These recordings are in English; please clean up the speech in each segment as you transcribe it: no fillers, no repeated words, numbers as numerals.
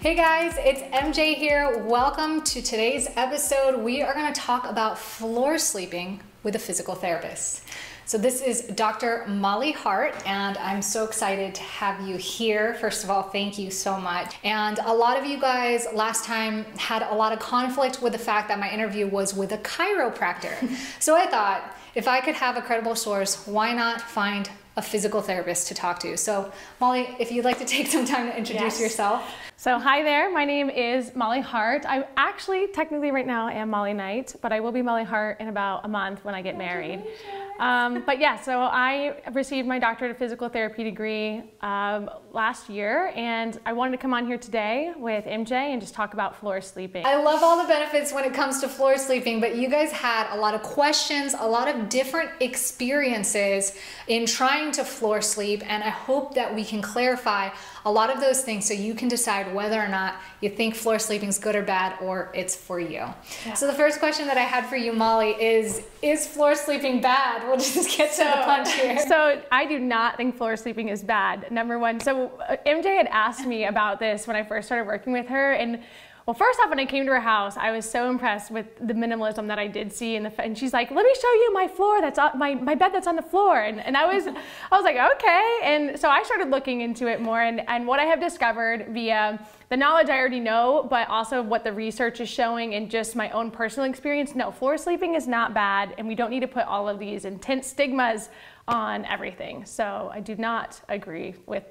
Hey guys, it's MJ here. Welcome to today's episode. We are going to talk about floor sleeping with a physical therapist. So this is Dr. Molly Hart, and I'm so excited to have you here. First of all, thank you so much. And a lot of you guys last time had a lot of conflict with the fact that my interview was with a chiropractor. So I thought, if I could have a credible source, why not find a physical therapist to talk to? So Molly, if you'd like to take some time to introduce yourself. So hi there, my name is Molly Hart. I actually, technically right now, am Molly Knight, but I will be Molly Hart in about a month when I get married. But yeah, so I received my doctorate of physical therapy degree last year, and I wanted to come on here today with MJ and just talk about floor sleeping. I love all the benefits when it comes to floor sleeping, but you guys had a lot of questions, a lot of different experiences in trying to floor sleep, and I hope that we can clarify a lot of those things so you can decide whether or not you think floor sleeping is good or bad, or it's for you. Yeah. So the first question that I had for you, Molly, is floor sleeping bad? We'll just get to the punch here. So I do not think floor sleeping is bad, number one. So MJ had asked me about this when I first started working with her, and well, first off, when I came to her house, I was so impressed with the minimalism that I did see, and she's like, "Let me show you my floor that's on my bed that's on the floor," and I was like, okay, and so I started looking into it more, and what I have discovered via the knowledge I already know, but also what the research is showing and just my own personal experience, no, floor sleeping is not bad, and we don't need to put all of these intense stigmas on everything. So I do not agree with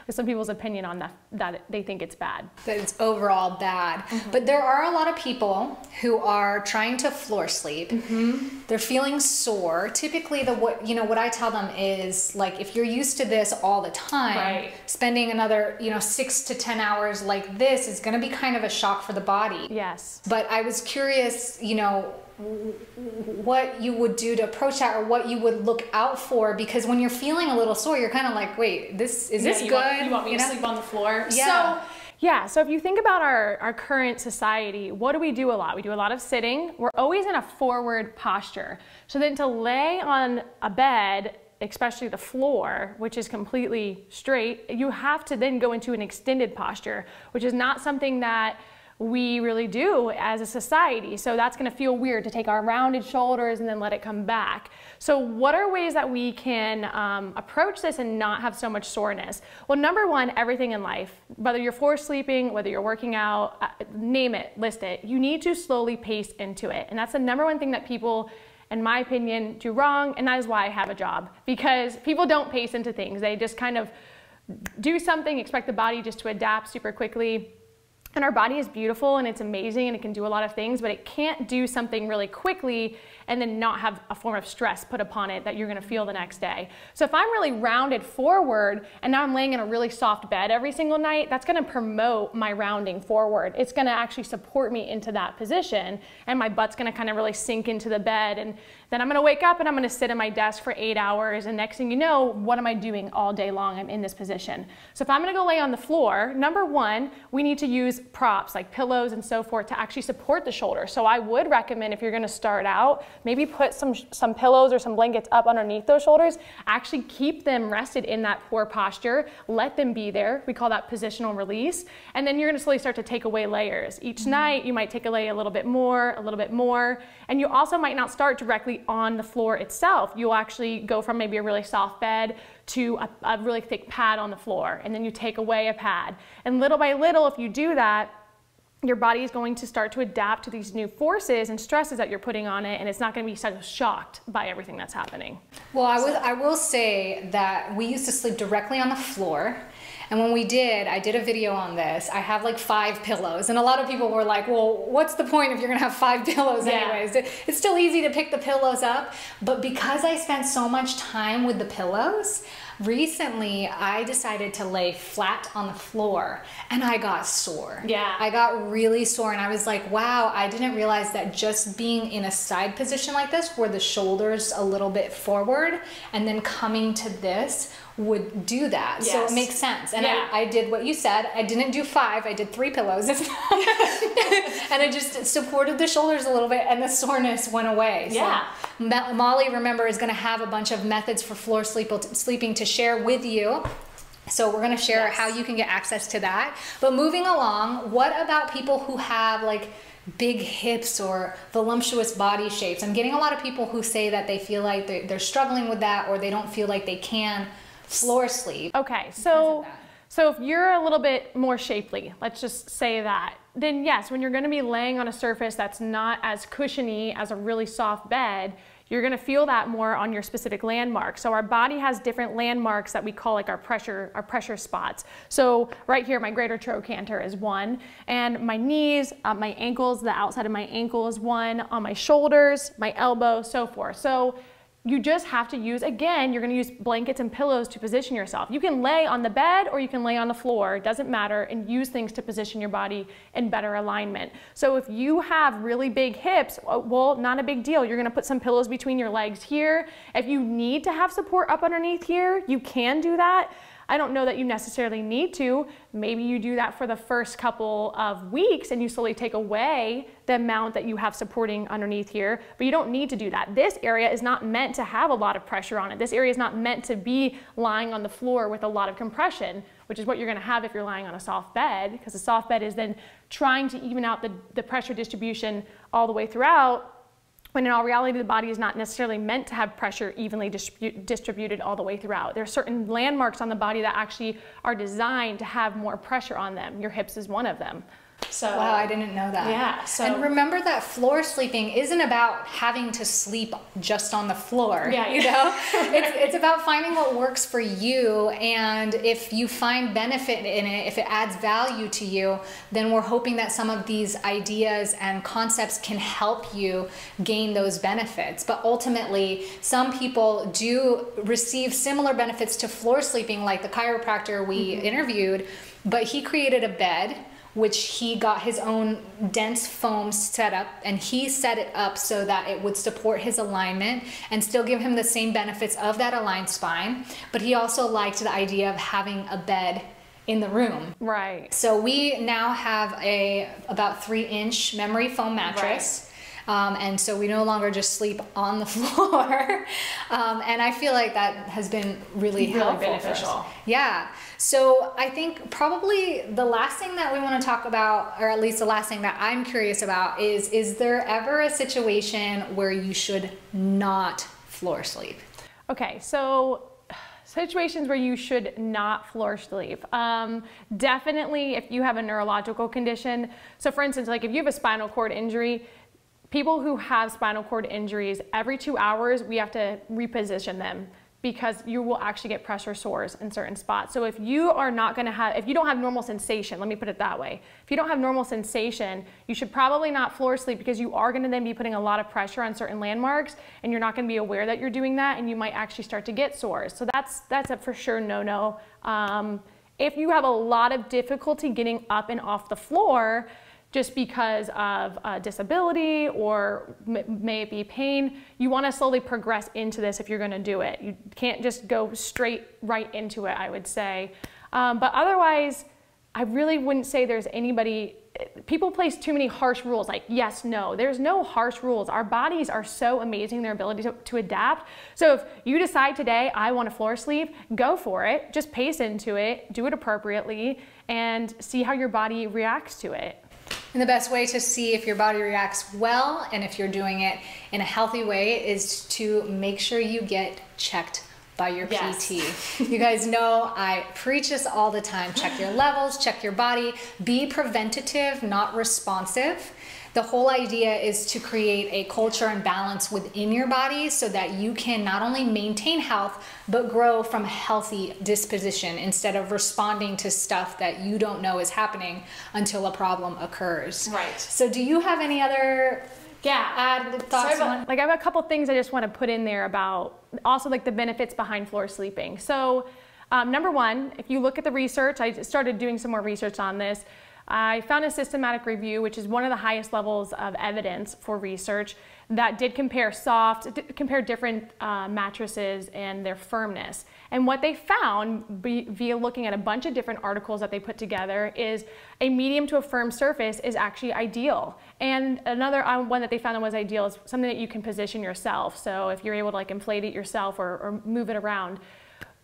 with some people's opinion on that they think it's bad. That it's overall bad. Mm-hmm. But there are a lot of people who are trying to floor sleep. Mm-hmm. They're feeling sore. Typically what I tell them is, like, if you're used to this all the time, right, spending another 6 to 10 hours like this is going to be kind of a shock for the body. Yes. But I was curious, what you would do to approach that, or what you would look out for, because when you're feeling a little sore, you're kind of like, wait, is this good? You want me to sleep on the floor? Yeah. So if you think about our current society, what do we do a lot? We do a lot of sitting. We're always in a forward posture. So then to lay on a bed, especially the floor, which is completely straight, you have to then go into an extended posture, which is not something that we really do as a society. So that's gonna feel weird to take our rounded shoulders and then let it come back. So what are ways that we can approach this and not have so much soreness? Well, number one, everything in life, whether you're floor sleeping, whether you're working out, name it, list it, you need to slowly pace into it. And that's the number one thing that people, in my opinion, do wrong, and that is why I have a job, because people don't pace into things. They just kind of do something, expect the body just to adapt super quickly. And our body is beautiful and it's amazing and it can do a lot of things, but it can't do something really quickly and then not have a form of stress put upon it that you're gonna feel the next day. So if I'm really rounded forward and now I'm laying in a really soft bed every single night, that's gonna promote my rounding forward. It's gonna actually support me into that position, and my butt's gonna kind of really sink into the bed, and then I'm gonna wake up and I'm gonna sit at my desk for 8 hours, and next thing you know, what am I doing all day long? I'm in this position. So if I'm gonna go lay on the floor, number one, we need to use props like pillows and so forth to actually support the shoulder. So I would recommend, if you're gonna start out, maybe put some pillows or some blankets up underneath those shoulders, actually keep them rested in that poor posture, let them be there. We call that positional release. And then you're gonna slowly start to take away layers. Each night, you might take away a little bit more, and you also might not start directly on the floor itself. You'll actually go from maybe a really soft bed to a really thick pad on the floor, and then you take away a pad. And little by little, if you do that, your body is going to start to adapt to these new forces and stresses that you're putting on it, and it's not going to be so shocked by everything that's happening. Well, I will say that we used to sleep directly on the floor. And when I did a video on this. I have like 5 pillows, and a lot of people were like, well, what's the point if you're gonna have 5 pillows anyways? It's still easy to pick the pillows up, but because I spent so much time with the pillows, recently I decided to lay flat on the floor, and I got sore. Yeah. I got really sore, and I was like, wow, I didn't realize that just being in a side position like this, where the shoulders a little bit forward and then coming to this, would do that. Yes. So it makes sense. And I did what you said. I didn't do 5, I did 3 pillows. And I just supported the shoulders a little bit, and the soreness went away. Yeah. So Molly, remember, is gonna have a bunch of methods for floor sleeping to share with you. So we're going to share how you can get access to that. But moving along, what about people who have like big hips or voluptuous body shapes? I'm getting a lot of people who say that they feel like they're struggling with that, or they don't feel like they can floor sleep. Okay, so if you're a little bit more shapely, let's just say that, then yes, when you're going to be laying on a surface that's not as cushiony as a really soft bed, you're going to feel that more on your specific landmarks. So our body has different landmarks that we call like our pressure spots. So right here, my greater trochanter is one, and my knees, my ankles, the outside of my ankle is one, on my shoulders, my elbow, so forth. So you just have to use, again, you're going to use blankets and pillows to position yourself. You can lay on the bed or you can lay on the floor, it doesn't matter, and use things to position your body in better alignment. So if you have really big hips, well, not a big deal. You're going to put some pillows between your legs here. If you need to have support up underneath here, you can do that. I don't know that you necessarily need to. Maybe you do that for the first couple of weeks and you slowly take away the amount that you have supporting underneath here, but you don't need to do that. This area is not meant to have a lot of pressure on it. This area is not meant to be lying on the floor with a lot of compression, which is what you're gonna have if you're lying on a soft bed, because a soft bed is then trying to even out the pressure distribution all the way throughout, when in all reality, the body is not necessarily meant to have pressure evenly distributed all the way throughout. There are certain landmarks on the body that actually are designed to have more pressure on them. Your hips is one of them. So, wow, I didn't know that. Yeah. So, and remember that floor sleeping isn't about having to sleep just on the floor. Yeah, you know, it's about finding what works for you, and if you find benefit in it, if it adds value to you, then we're hoping that some of these ideas and concepts can help you gain those benefits. But ultimately, some people do receive similar benefits to floor sleeping, like the chiropractor we interviewed, but he created a bed which he got his own dense foam set up, and he set it up so that it would support his alignment and still give him the same benefits of that aligned spine. But he also liked the idea of having a bed in the room. Right. So we now have a about 3-inch memory foam mattress. And so we no longer just sleep on the floor. And I feel like that has been really helpful, beneficial. For us. Yeah. So I think probably the last thing that we want to talk about, or at least the last thing that I'm curious about, is there ever a situation where you should not floor sleep? Okay, so situations where you should not floor sleep. Definitely if you have a neurological condition. So for instance, like if you have a spinal cord injury, people who have spinal cord injuries, every 2 hours, we have to reposition them because you will actually get pressure sores in certain spots. So if you are not gonna have, if you don't have normal sensation, let me put it that way. If you don't have normal sensation, you should probably not floor sleep because you are gonna then be putting a lot of pressure on certain landmarks and you're not gonna be aware that you're doing that, and you might actually start to get sores. So that's a for sure no-no. If you have a lot of difficulty getting up and off the floor, just because of disability or may it be pain, you want to slowly progress into this if you're going to do it. You can't just go straight right into it, I would say. But otherwise, I really wouldn't say there's anybody, people place too many harsh rules, like yes, no. There's no harsh rules. Our bodies are so amazing, their ability to adapt. So if you decide today, I want to floor sleep, go for it. Just pace into it, do it appropriately, and see how your body reacts to it. And the best way to see if your body reacts well and if you're doing it in a healthy way is to make sure you get checked by your PT. You guys know I preach this all the time. Check your levels, check your body, be preventative, not responsive. The whole idea is to create a culture and balance within your body so that you can not only maintain health, but grow from a healthy disposition instead of responding to stuff that you don't know is happening until a problem occurs. Right. So do you have any other added thoughts? Like I have a couple things I just want to put in there about also like the benefits behind floor sleeping. So number one, if you look at the research, I started doing some more research on this. I found a systematic review, which is one of the highest levels of evidence for research, that did compare different mattresses and their firmness. And what they found via looking at a bunch of different articles that they put together is a medium to a firm surface is actually ideal. And another one that they found that was ideal is something that you can position yourself. So if you're able to like inflate it yourself or move it around.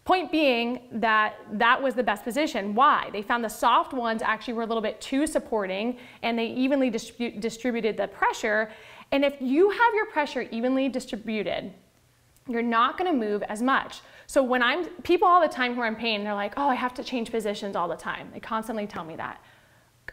Point being that that was the best position. Why? They found the soft ones actually were a little bit too supporting, and they evenly distributed the pressure. And if you have your pressure evenly distributed, you're not going to move as much. So when people all the time who are in pain, they're like, oh, I have to change positions all the time. They constantly tell me that.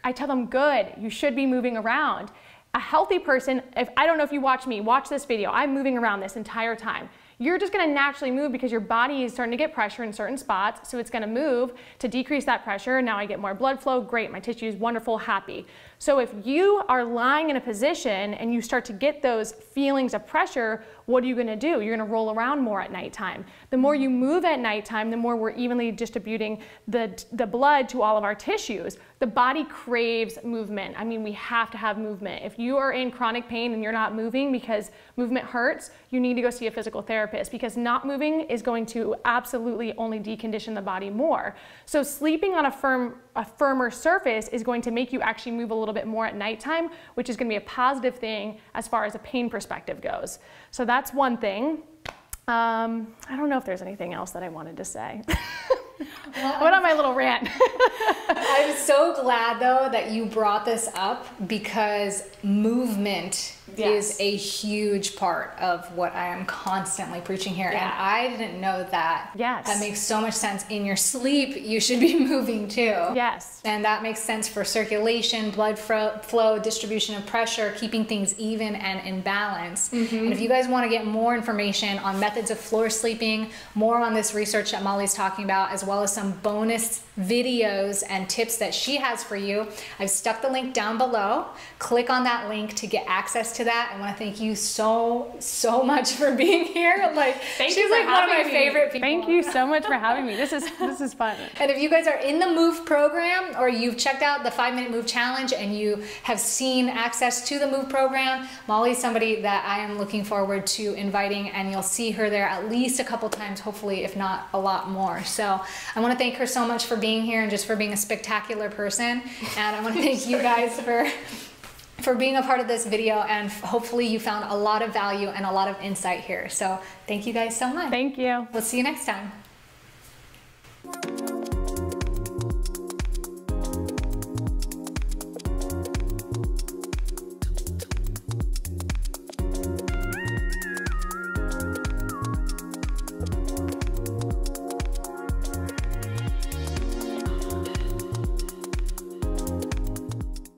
I tell them, good, you should be moving around. A healthy person, I don't know if you watch me, watch this video, I'm moving around this entire time. You're just going to naturally move because your body is starting to get pressure in certain spots, so it's going to move to decrease that pressure. Now I get more blood flow, great, my tissue is wonderful, happy. So if you are lying in a position and you start to get those feelings of pressure, what are you going to do? You're going to roll around more at nighttime. The more you move at nighttime, the more we're evenly distributing the blood to all of our tissues. The body craves movement. I mean, we have to have movement. If you are in chronic pain and you're not moving because movement hurts, you need to go see a physical therapist, because not moving is going to absolutely only decondition the body more. So sleeping on a firmer surface is going to make you actually move a little bit more at nighttime, which is going to be a positive thing as far as a pain perspective goes. So that's one thing. I don't know if there's anything else that I wanted to say. Well, I went on my little rant. I'm so glad though that you brought this up, because movement is a huge part of what I am constantly preaching here. And I didn't know that. Yes. That makes so much sense. In your sleep, you should be moving too. Yes. And that makes sense for circulation, blood flow, distribution of pressure, keeping things even and in balance. And if you guys want to get more information on methods of floor sleeping, more on this research that Molly's talking about, as well as some bonus videos and tips that she has for you, I've stuck the link down below. Click on that link to get access to that. I want to thank you so much for being here. Like, she's like one of my favorite people. Thank you so much for having me. This is fun. And if you guys are in the Move program, or you've checked out the 5-Minute Move Challenge and you have seen access to the Move program, Molly's somebody that I am looking forward to inviting, and you'll see her there at least a couple times, hopefully, if not a lot more. So I want to thank her so much for being here and just for being a spectacular person. And I want to thank you guys for being a part of this video, and hopefully you found a lot of value and a lot of insight here. So thank you guys so much. Thank you. We'll see you next time.